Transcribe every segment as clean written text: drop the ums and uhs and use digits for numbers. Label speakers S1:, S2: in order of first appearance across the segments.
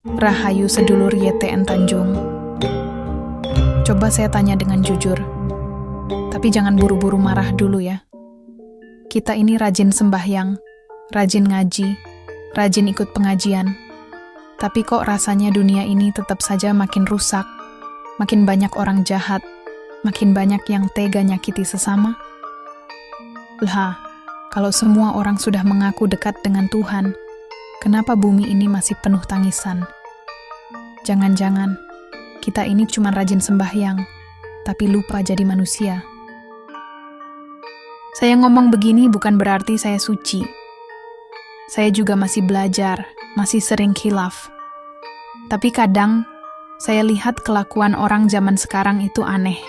S1: Rahayu sedulur YTN Tanjung. Coba saya tanya dengan jujur, tapi jangan buru-buru marah dulu ya. Kita ini rajin sembahyang, rajin ngaji, rajin ikut pengajian. Tapi kok rasanya dunia ini tetap saja makin rusak, makin banyak orang jahat, makin banyak yang tega nyakiti sesama? Lah, kalau semua orang sudah mengaku dekat dengan Tuhan, kenapa bumi ini masih penuh tangisan? Jangan-jangan kita ini cuma rajin sembahyang, tapi lupa jadi manusia. Saya ngomong begini bukan berarti saya suci. Saya juga masih belajar, masih sering khilaf. Tapi kadang saya lihat kelakuan orang zaman sekarang itu aneh.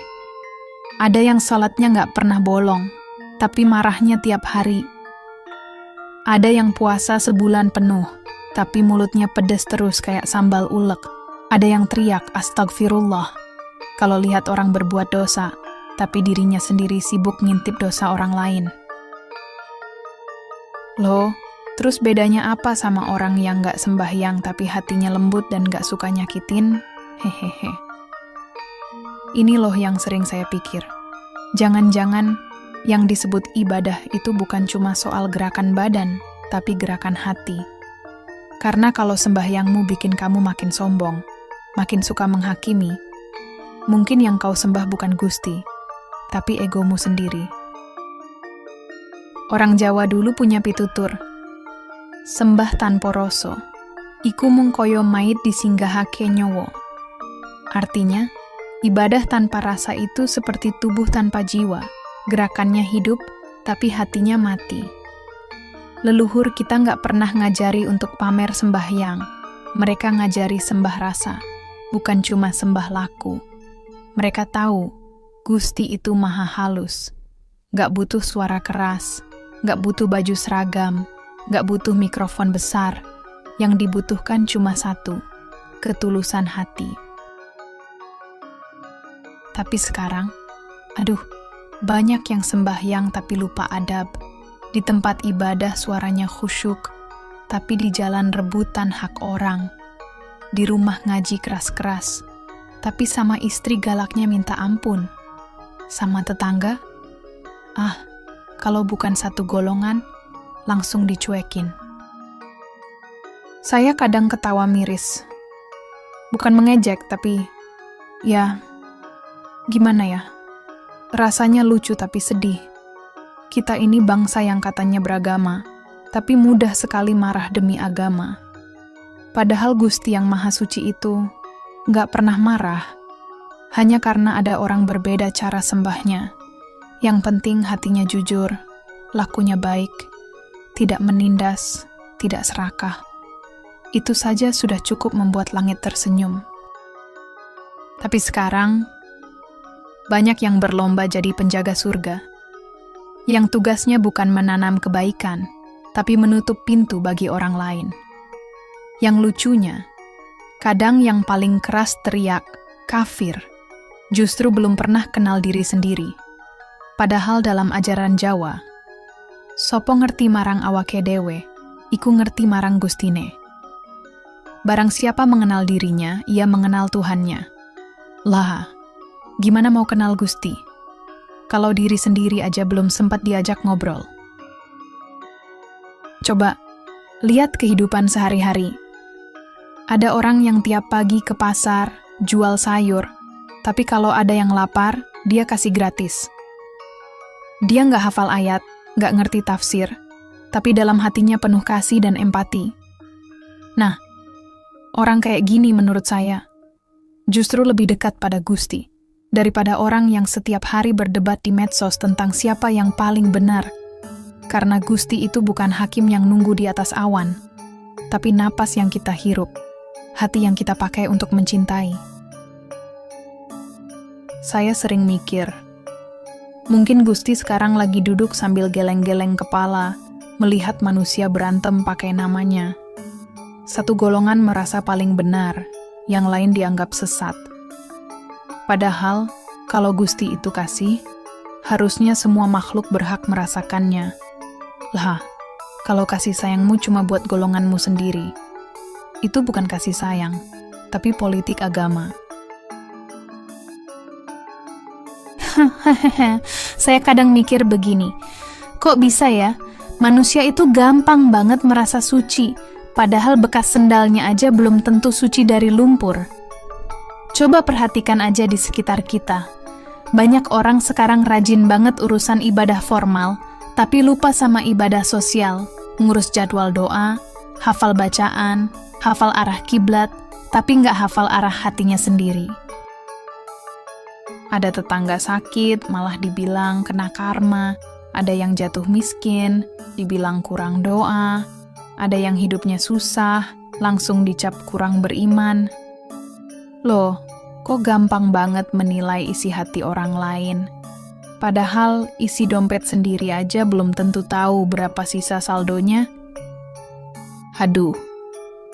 S1: Ada yang sholatnya nggak pernah bolong, tapi marahnya tiap hari. Ada yang puasa sebulan penuh, tapi mulutnya pedas terus kayak sambal ulek. Ada yang teriak astagfirullah kalau lihat orang berbuat dosa, tapi dirinya sendiri sibuk ngintip dosa orang lain. Loh, terus bedanya apa sama orang yang nggak sembahyang tapi hatinya lembut dan nggak suka nyakitin? Hehehe. Ini loh yang sering saya pikir. Jangan-jangan yang disebut ibadah itu bukan cuma soal gerakan badan, tapi gerakan hati. Karena kalau sembahyangmu bikin kamu makin sombong, makin suka menghakimi, mungkin yang kau sembah bukan Gusti, tapi egomu sendiri. Orang Jawa dulu punya pitutur, sembah tanpa rasa, iku mung kaya mait disinggahake nyawa. Artinya, ibadah tanpa rasa itu seperti tubuh tanpa jiwa. Gerakannya hidup, tapi hatinya mati. Leluhur kita nggak pernah ngajari untuk pamer sembahyang. Mereka ngajari sembah rasa, bukan cuma sembah laku. Mereka tahu, Gusti itu maha halus. Nggak butuh suara keras, nggak butuh baju seragam, nggak butuh mikrofon besar. Yang dibutuhkan cuma satu, ketulusan hati. Tapi sekarang, banyak yang sembahyang tapi lupa adab. Di tempat ibadah suaranya khusyuk, tapi di jalan rebutan hak orang. Di rumah ngaji keras-keras, tapi sama istri galaknya minta ampun. Sama tetangga, kalau bukan satu golongan, langsung dicuekin. Saya kadang ketawa miris. Bukan mengejek, tapi ya, gimana ya? Rasanya lucu tapi sedih. Kita ini bangsa yang katanya beragama, tapi mudah sekali marah demi agama. Padahal Gusti yang Maha Suci itu nggak pernah marah, hanya karena ada orang berbeda cara sembahnya. Yang penting hatinya jujur, lakunya baik, tidak menindas, tidak serakah. Itu saja sudah cukup membuat langit tersenyum. Tapi sekarang, banyak yang berlomba jadi penjaga surga, yang tugasnya bukan menanam kebaikan, tapi menutup pintu bagi orang lain. Yang lucunya, kadang yang paling keras teriak, kafir, justru belum pernah kenal diri sendiri. Padahal dalam ajaran Jawa, sopo ngerti marang awake dewe, iku ngerti marang Gustine. Barang siapa mengenal dirinya, ia mengenal Tuhannya. Lah, gimana mau kenal Gusti? Kalau diri sendiri aja belum sempat diajak ngobrol. Coba, lihat kehidupan sehari-hari. Ada orang yang tiap pagi ke pasar, jual sayur, tapi kalau ada yang lapar, dia kasih gratis. Dia nggak hafal ayat, nggak ngerti tafsir, tapi dalam hatinya penuh kasih dan empati. Nah, orang kayak gini menurut saya, justru lebih dekat pada Gusti daripada orang yang setiap hari berdebat di medsos tentang siapa yang paling benar. Karena Gusti itu bukan hakim yang nunggu di atas awan, tapi napas yang kita hirup, hati yang kita pakai untuk mencintai. Saya sering mikir, mungkin Gusti sekarang lagi duduk sambil geleng-geleng kepala, melihat manusia berantem pakai namanya. Satu golongan merasa paling benar, yang lain dianggap sesat. Padahal, kalau Gusti itu kasih, harusnya semua makhluk berhak merasakannya. Lah, kalau kasih sayangmu cuma buat golonganmu sendiri, Itu bukan kasih sayang, tapi politik agama. Saya kadang mikir begini, kok bisa ya, manusia itu gampang banget merasa suci, padahal bekas sendalnya aja belum tentu suci dari lumpur. Coba perhatikan aja di sekitar kita. Banyak orang sekarang rajin banget urusan ibadah formal, tapi lupa sama ibadah sosial, ngurus jadwal doa, hafal bacaan, hafal arah kiblat, tapi nggak hafal arah hatinya sendiri. Ada tetangga sakit, malah dibilang kena karma. Ada yang jatuh miskin, dibilang kurang doa. Ada yang hidupnya susah, langsung dicap kurang beriman. Loh, kok gampang banget menilai isi hati orang lain? Padahal isi dompet sendiri aja belum tentu tahu berapa sisa saldonya. Haduh,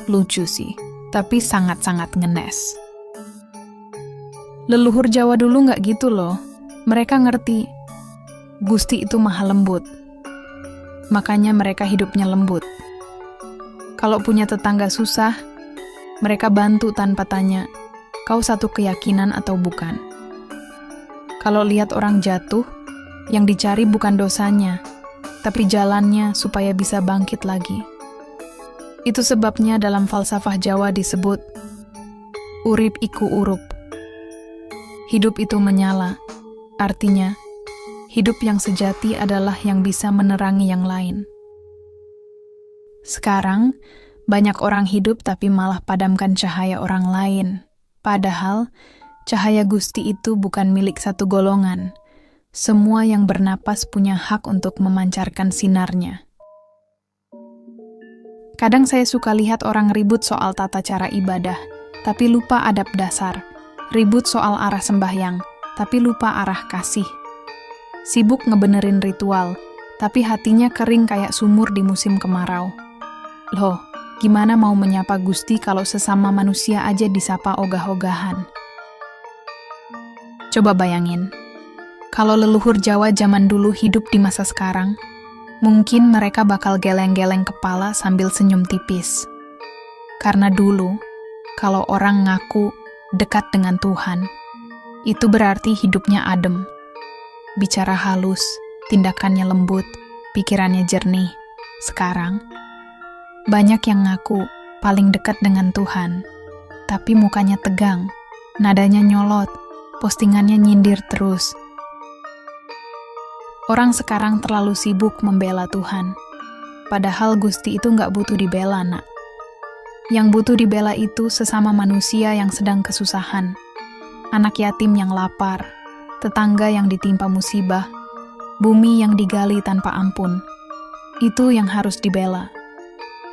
S1: lucu sih, tapi sangat-sangat ngenes. Leluhur Jawa dulu nggak gitu loh. Mereka ngerti, Gusti itu maha lembut. Makanya mereka hidupnya lembut. Kalau punya tetangga susah, mereka bantu tanpa tanya, kau satu keyakinan atau bukan. Kalau lihat orang jatuh, yang dicari bukan dosanya, tapi jalannya supaya bisa bangkit lagi. Itu sebabnya dalam falsafah Jawa disebut, urip iku urup. Hidup itu menyala, artinya, hidup yang sejati adalah yang bisa menerangi yang lain. Sekarang, banyak orang hidup tapi malah padamkan cahaya orang lain. Padahal, cahaya Gusti itu bukan milik satu golongan. Semua yang bernapas punya hak untuk memancarkan sinarnya. Kadang saya suka lihat orang ribut soal tata cara ibadah, tapi lupa adab dasar. Ribut soal arah sembahyang, tapi lupa arah kasih. Sibuk ngebenerin ritual, tapi hatinya kering kayak sumur di musim kemarau. Loh, gimana mau menyapa Gusti kalau sesama manusia aja disapa ogah-ogahan? Coba bayangin, kalau leluhur Jawa zaman dulu hidup di masa sekarang, mungkin mereka bakal geleng-geleng kepala sambil senyum tipis. Karena dulu, kalau orang ngaku dekat dengan Tuhan, itu berarti hidupnya adem. Bicara halus, tindakannya lembut, pikirannya jernih. Sekarang, banyak yang ngaku paling dekat dengan Tuhan, tapi mukanya tegang, nadanya nyolot, postingannya nyindir terus. Orang sekarang terlalu sibuk membela Tuhan, padahal Gusti itu nggak butuh dibela, nak. Yang butuh dibela itu sesama manusia yang sedang kesusahan, anak yatim yang lapar, tetangga yang ditimpa musibah, bumi yang digali tanpa ampun. Itu yang harus dibela,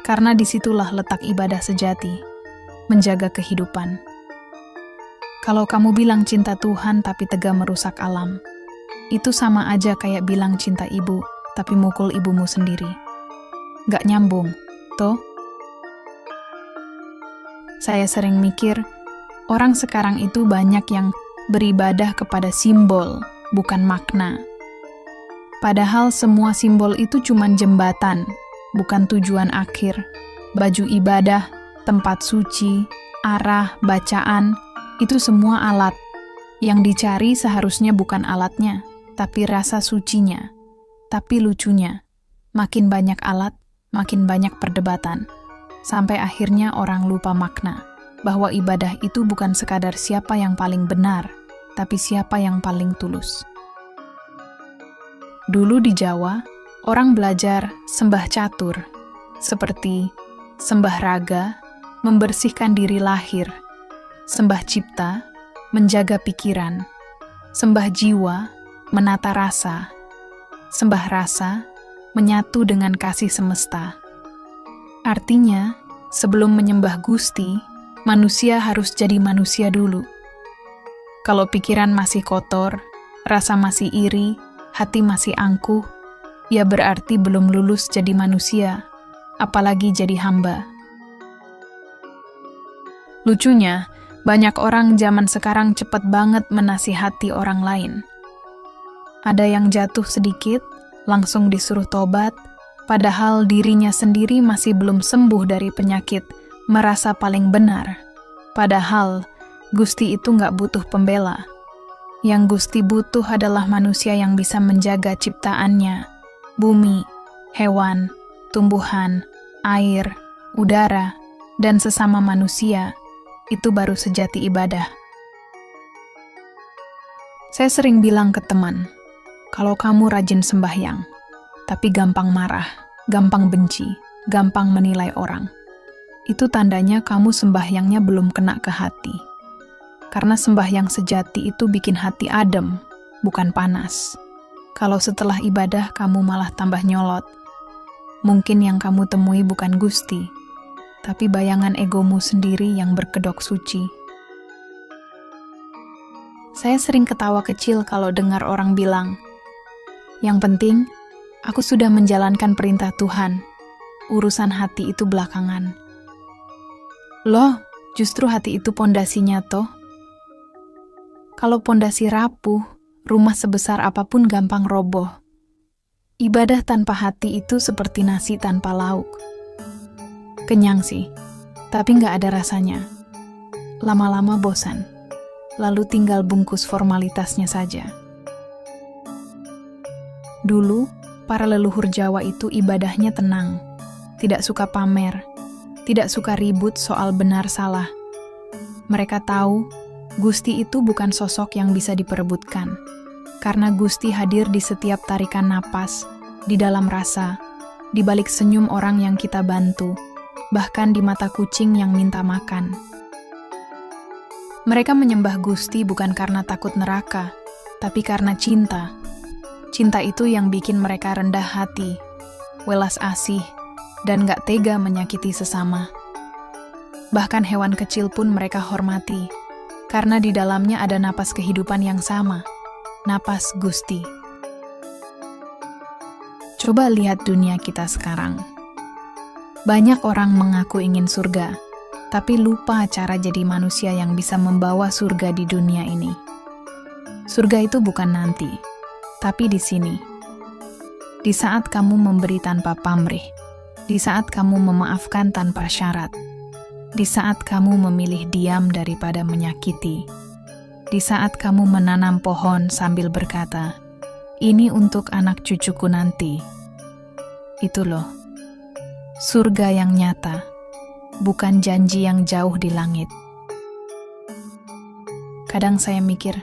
S1: karena disitulah letak ibadah sejati, menjaga kehidupan. Kalau kamu bilang cinta Tuhan tapi tega merusak alam, itu sama aja kayak bilang cinta ibu, tapi mukul ibumu sendiri. Gak nyambung, toh? Saya sering mikir, orang sekarang itu banyak yang beribadah kepada simbol, bukan makna. Padahal semua simbol itu cuma jembatan, bukan tujuan akhir. Baju ibadah, tempat suci, arah, bacaan, itu semua alat. Yang dicari seharusnya bukan alatnya, tapi rasa sucinya. Tapi lucunya, makin banyak alat, makin banyak perdebatan. Sampai akhirnya orang lupa makna, bahwa ibadah itu bukan sekadar siapa yang paling benar, tapi siapa yang paling tulus. Dulu di Jawa, orang belajar sembah catur, seperti sembah raga, membersihkan diri lahir, sembah cipta, menjaga pikiran, sembah jiwa, menata rasa, sembah rasa, menyatu dengan kasih semesta. Artinya, sebelum menyembah Gusti, manusia harus jadi manusia dulu. Kalau pikiran masih kotor, rasa masih iri, hati masih angkuh, ya berarti belum lulus jadi manusia, apalagi jadi hamba. Lucunya, banyak orang zaman sekarang cepat banget menasihati orang lain. Ada yang jatuh sedikit, langsung disuruh tobat, padahal dirinya sendiri masih belum sembuh dari penyakit, merasa paling benar. Padahal Gusti itu nggak butuh pembela. Yang Gusti butuh adalah manusia yang bisa menjaga ciptaannya, bumi, hewan, tumbuhan, air, udara, dan sesama manusia. Itu baru sejati ibadah. Saya sering bilang ke teman, kalau kamu rajin sembahyang, tapi gampang marah, gampang benci, gampang menilai orang, itu tandanya kamu sembahyangnya belum kena ke hati. Karena sembahyang sejati itu bikin hati adem, bukan panas. Kalau setelah ibadah kamu malah tambah nyolot, mungkin yang kamu temui bukan Gusti, tapi bayangan egomu sendiri yang berkedok suci. Saya sering ketawa kecil kalau dengar orang bilang, yang penting, aku sudah menjalankan perintah Tuhan, urusan hati itu belakangan. Loh, justru hati itu pondasinya toh. Kalau pondasi rapuh, rumah sebesar apapun gampang roboh. Ibadah tanpa hati itu seperti nasi tanpa lauk. Kenyang sih, tapi nggak ada rasanya. Lama-lama bosan, lalu tinggal bungkus formalitasnya saja. Dulu, para leluhur Jawa itu ibadahnya tenang, tidak suka pamer, tidak suka ribut soal benar salah. Mereka tahu, Gusti itu bukan sosok yang bisa diperebutkan, karena Gusti hadir di setiap tarikan napas, di dalam rasa, di balik senyum orang yang kita bantu, bahkan di mata kucing yang minta makan. Mereka menyembah Gusti bukan karena takut neraka, tapi karena cinta. Cinta itu yang bikin mereka rendah hati, welas asih, dan gak tega menyakiti sesama. Bahkan hewan kecil pun mereka hormati, karena di dalamnya ada napas kehidupan yang sama, napas Gusti. Coba lihat dunia kita sekarang. Banyak orang mengaku ingin surga, tapi lupa cara jadi manusia yang bisa membawa surga di dunia ini. Surga itu bukan nanti, tapi di sini. Di saat kamu memberi tanpa pamrih, di saat kamu memaafkan tanpa syarat, di saat kamu memilih diam daripada menyakiti, di saat kamu menanam pohon sambil berkata, "Ini untuk anak cucuku nanti." Itu loh, surga yang nyata, bukan janji yang jauh di langit. Kadang saya mikir,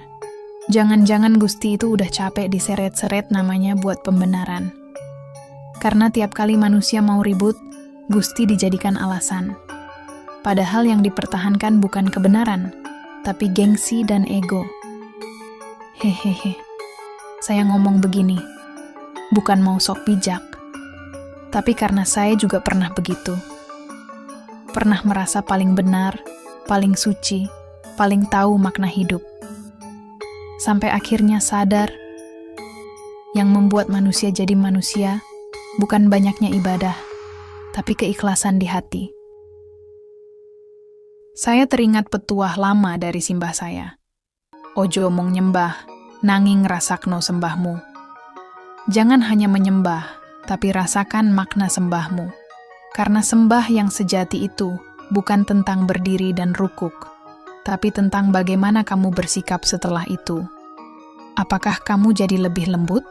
S1: jangan-jangan Gusti itu udah capek diseret-seret namanya buat pembenaran. Karena tiap kali manusia mau ribut, Gusti dijadikan alasan. Padahal yang dipertahankan bukan kebenaran, tapi gengsi dan ego. Hehehe, saya ngomong begini, bukan mau sok bijak, tapi karena saya juga pernah begitu. Pernah merasa paling benar, paling suci, paling tahu makna hidup. Sampai akhirnya sadar, yang membuat manusia jadi manusia bukan banyaknya ibadah, tapi keikhlasan di hati. Saya teringat petuah lama dari simbah saya. Ojo mong nyembah, nanging rasakno sembahmu. Jangan hanya menyembah, tapi rasakan makna sembahmu. Karena sembah yang sejati itu bukan tentang berdiri dan rukuk, tapi tentang bagaimana kamu bersikap setelah itu. Apakah kamu jadi lebih lembut,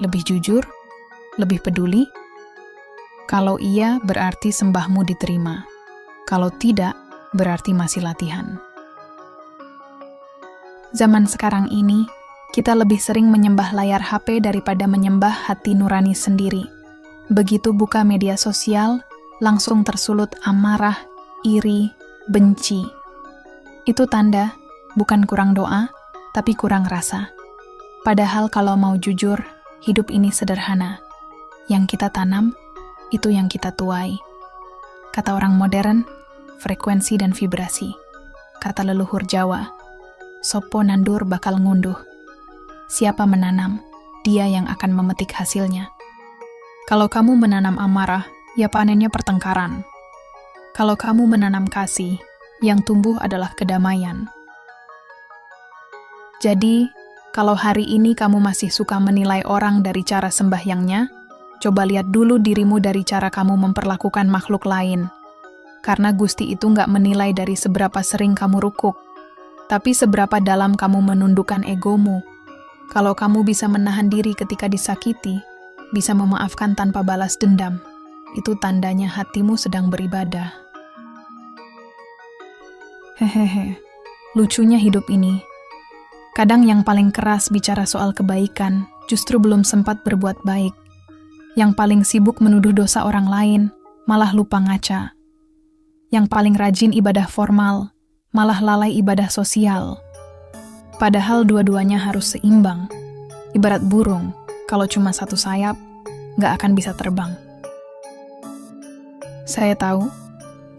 S1: lebih jujur, lebih peduli? Kalau iya, berarti sembahmu diterima. Kalau tidak, berarti masih latihan. Zaman sekarang ini, kita lebih sering menyembah layar HP daripada menyembah hati nurani sendiri. Begitu buka media sosial, langsung tersulut amarah, iri, benci. Itu tanda bukan kurang doa, tapi kurang rasa. Padahal kalau mau jujur, hidup ini sederhana. Yang kita tanam, itu yang kita tuai. Kata orang modern, frekuensi dan vibrasi. Kata leluhur Jawa, sopo nandur bakal ngunduh. Siapa menanam, dia yang akan memetik hasilnya. Kalau kamu menanam amarah, ya panennya pertengkaran. Kalau kamu menanam kasih, yang tumbuh adalah kedamaian. Jadi, kalau hari ini kamu masih suka menilai orang dari cara sembahyangnya, coba lihat dulu dirimu dari cara kamu memperlakukan makhluk lain. Karena Gusti itu nggak menilai dari seberapa sering kamu rukuk, tapi seberapa dalam kamu menundukkan egomu. Kalau kamu bisa menahan diri ketika disakiti, bisa memaafkan tanpa balas dendam, itu tandanya hatimu sedang beribadah. Hehehe, lucunya hidup ini. Kadang yang paling keras bicara soal kebaikan, justru belum sempat berbuat baik. Yang paling sibuk menuduh dosa orang lain, malah lupa ngaca. Yang paling rajin ibadah formal, malah lalai ibadah sosial. Padahal dua-duanya harus seimbang. Ibarat burung, kalau cuma satu sayap, nggak akan bisa terbang. Saya tahu,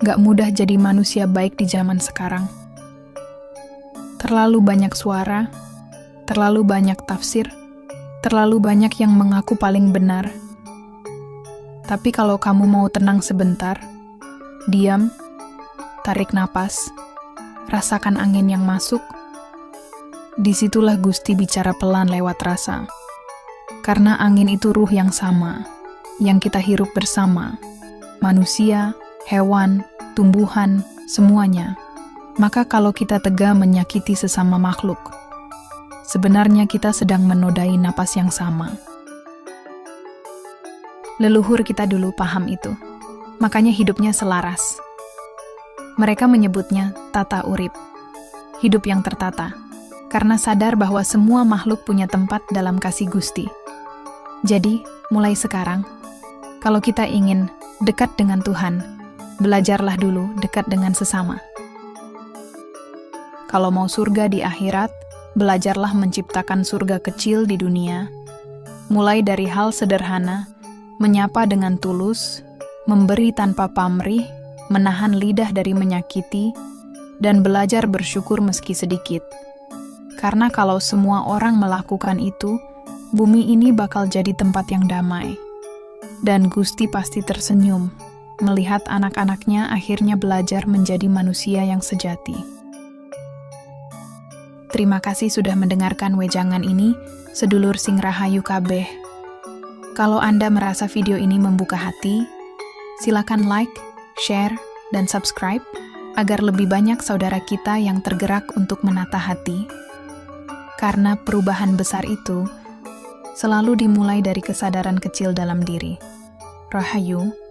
S1: nggak mudah jadi manusia baik di zaman sekarang. Terlalu banyak suara, terlalu banyak tafsir, terlalu banyak yang mengaku paling benar. Tapi kalau kamu mau tenang sebentar, diam, tarik napas, rasakan angin yang masuk, disitulah Gusti bicara pelan lewat rasa. Karena angin itu ruh yang sama, yang kita hirup bersama. Manusia, hewan, tumbuhan, semuanya. Maka kalau kita tega menyakiti sesama makhluk, sebenarnya kita sedang menodai napas yang sama. Leluhur kita dulu paham itu, makanya hidupnya selaras. Mereka menyebutnya tata urip, hidup yang tertata, karena sadar bahwa semua makhluk punya tempat dalam kasih Gusti. Jadi, mulai sekarang, kalau kita ingin dekat dengan Tuhan, belajarlah dulu dekat dengan sesama. Kalau mau surga di akhirat, belajarlah menciptakan surga kecil di dunia, mulai dari hal sederhana, menyapa dengan tulus, memberi tanpa pamrih, menahan lidah dari menyakiti, dan belajar bersyukur meski sedikit. Karena kalau semua orang melakukan itu, bumi ini bakal jadi tempat yang damai. Dan Gusti pasti tersenyum, melihat anak-anaknya akhirnya belajar menjadi manusia yang sejati. Terima kasih sudah mendengarkan wejangan ini, sedulur sing rahayu kabeh. Kalau Anda merasa video ini membuka hati, silakan like, share, dan subscribe agar lebih banyak saudara kita yang tergerak untuk menata hati. Karena perubahan besar itu selalu dimulai dari kesadaran kecil dalam diri. Rahayu.